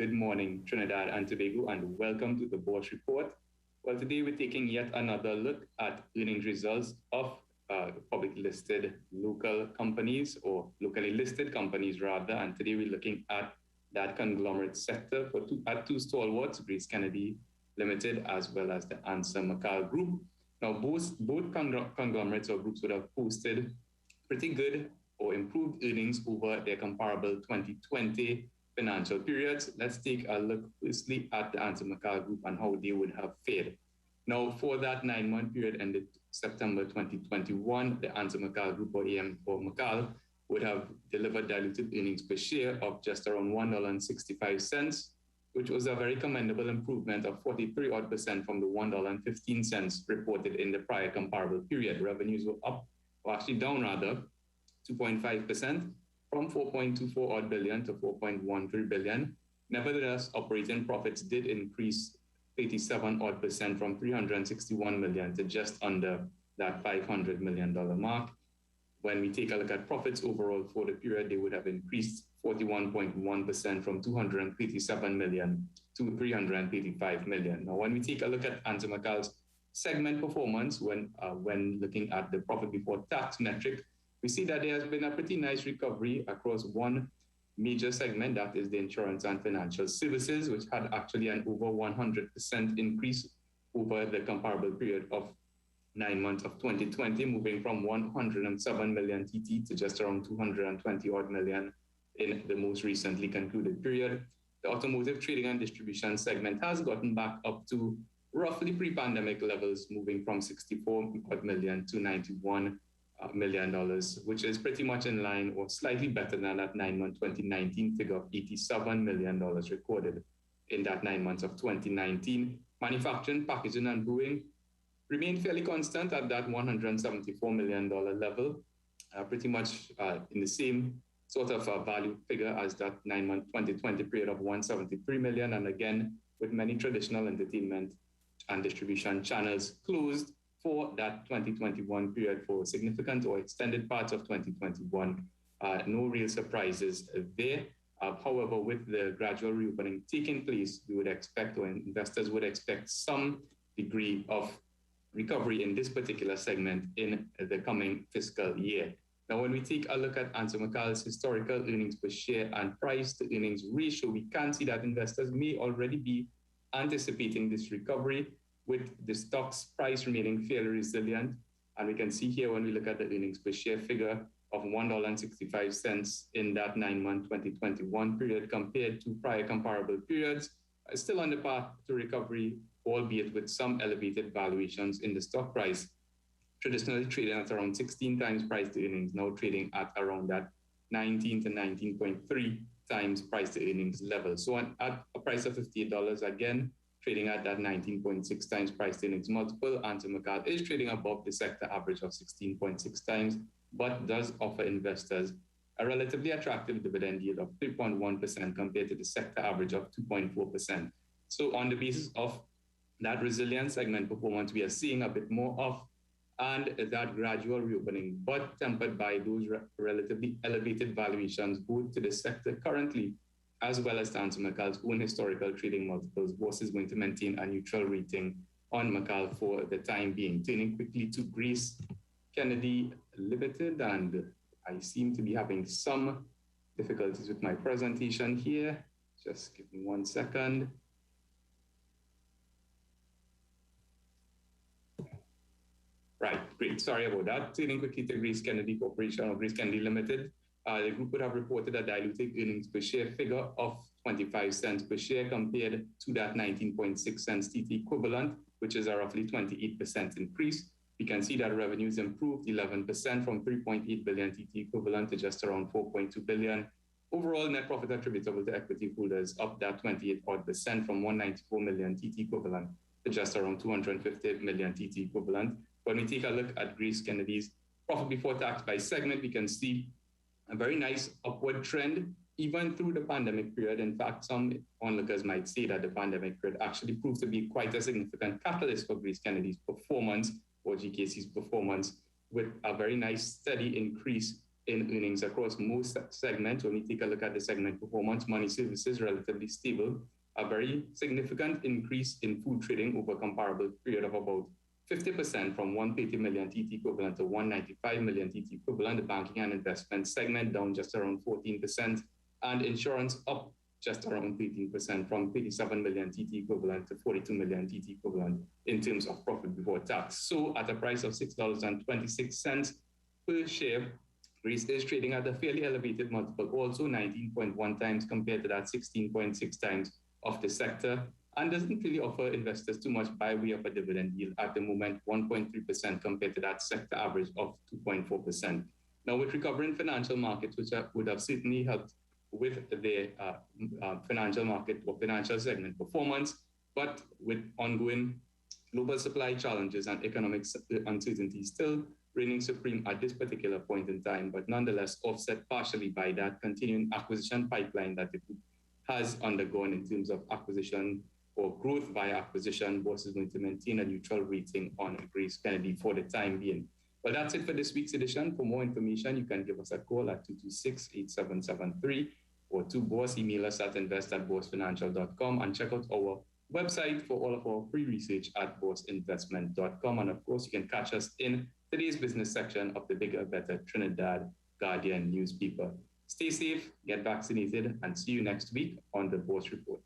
good morning, Trinidad and Tobago, and welcome to the Bourse Report. Well, today we're taking yet another look at earnings results of publicly listed local companies, or locally listed companies rather, and today we're looking at that conglomerate sector for two stalwarts, Grace Kennedy Limited as well as the Ansa McAL Group. Now, both conglomerates or groups would have posted pretty good or improved earnings over their comparable 2020 financial periods. Let's take a look firstly at the Ansa McAL Group and how they would have fared. Now, for that 9-month period ended September 2021, the Ansa McAL Group or McAL would have delivered diluted earnings per share of just around $1.65, which was a very commendable improvement of 43% from the $1.15 reported in the prior comparable period. Revenues were up, or actually down rather, 2.5% from 4.24 billion to 4.13 billion. Nevertheless, operating profits did increase 87% from 361 million to just under that $500 million mark. When we take a look at profits overall for the period, they would have increased 41.1% from 237 million to 385 million. Now, when we take a look at Ansa McAL's segment performance, when looking at the profit before tax metric, we see that there has been a pretty nice recovery across one major segment, that is the insurance and financial services, which had actually an over 100% increase over the comparable period of 9 months of 2020, moving from 107 million TT to just around 220 odd million in the most recently concluded period. The automotive trading and distribution segment has gotten back up to roughly pre-pandemic levels, moving from 64 million to $91 million, which is pretty much in line or slightly better than that 9-month 2019 figure of $87 million recorded in that 9 months of 2019. Manufacturing, packaging, and brewing remained fairly constant at that $174 million level, pretty much in the same sort of value figure as that 9-month 2020 period of $173 million. And again, with many traditional entertainment and distribution channels closed for that 2021 period for significant or extended parts of 2021, no real surprises there. However, with the gradual reopening taking place, we would expect, or investors would expect, some degree of recovery in this particular segment in the coming fiscal year. Now, when we take a look at Ansa McAL's historical earnings per share and price to earnings ratio, we can see that investors may already be anticipating this recovery, with the stock's price remaining fairly resilient. And we can see here when we look at the earnings per share figure of $1.65 in that 9-month 2021 period compared to prior comparable periods, still on the path to recovery, albeit with some elevated valuations in the stock price. Traditionally trading at around 16 times price to earnings, now trading at around that 19 to 19.3 times price to earnings level. So at a price of $58, again, trading at that 19.6 times price to earnings multiple, Ansa McAL is trading above the sector average of 16.6 times, but does offer investors a relatively attractive dividend yield of 3.1% compared to the sector average of 2.4%. So on the basis of that resilient segment performance, we are seeing a bit more of, and that gradual reopening, but tempered by those relatively elevated valuations, both to the sector currently, as well as to Ansa McAL's own historical trading multiples. Bourse is going to maintain a neutral rating on McAL for the time being. Turning quickly to Grace Kennedy Limited, and I seem to be having some difficulties with my presentation here. Just give me 1 second. Right, great. Sorry about that. Turning quickly to Grace Kennedy Corporation or Grace Kennedy Limited. The group would have reported a diluted earnings per share figure of 25 cents per share compared to that 19.6 cents TT equivalent, which is a roughly 28% increase. We can see that revenues improved 11% from 3.8 billion TT equivalent to just around 4.2 billion. Overall net profit attributable to equity holders up that 28% from 194 million TT equivalent to just around 250 million TT equivalent. When we take a look at Grace Kennedy's profit before tax by segment, we can see a very nice upward trend, even through the pandemic period. In fact, some onlookers might say that the pandemic period actually proved to be quite a significant catalyst for Grace Kennedy's performance, or GKC's performance, with a very nice steady increase in earnings across most segments. When we take a look at the segment performance, money services relatively stable, a very significant increase in food trading over a comparable period of about 50% from 130 million TT equivalent to 195 million TT equivalent. The banking and investment segment down just around 14%, and insurance up just around 13% from 37 million TT equivalent to 42 million TT equivalent in terms of profit before tax. So at a price of $6.26 per share, Greece is trading at a fairly elevated multiple, also 19.1 times compared to that 16.6 times of the sector, and doesn't really offer investors too much by way of a dividend yield at the moment, 1.3% compared to that sector average of 2.4%. Now, with recovering financial markets, which would have certainly helped with the financial market or financial segment performance, but with ongoing global supply challenges and economic uncertainty still reigning supreme at this particular point in time, but nonetheless offset partially by that continuing acquisition pipeline that the group has undergone in terms of acquisition or growth via acquisition. Bourse is going to maintain a neutral rating on Grace Kennedy for the time being. Well, that's it for this week's edition. For more information, you can give us a call at 226-8773 or to Bourse, email us at invest@boursefinancial.com, and check out our website for all of our free research at bourseinvestment.com. And of course, you can catch us in today's business section of the Bigger, Better Trinidad Guardian newspaper. Stay safe, get vaccinated, and see you next week on the Bourse Report.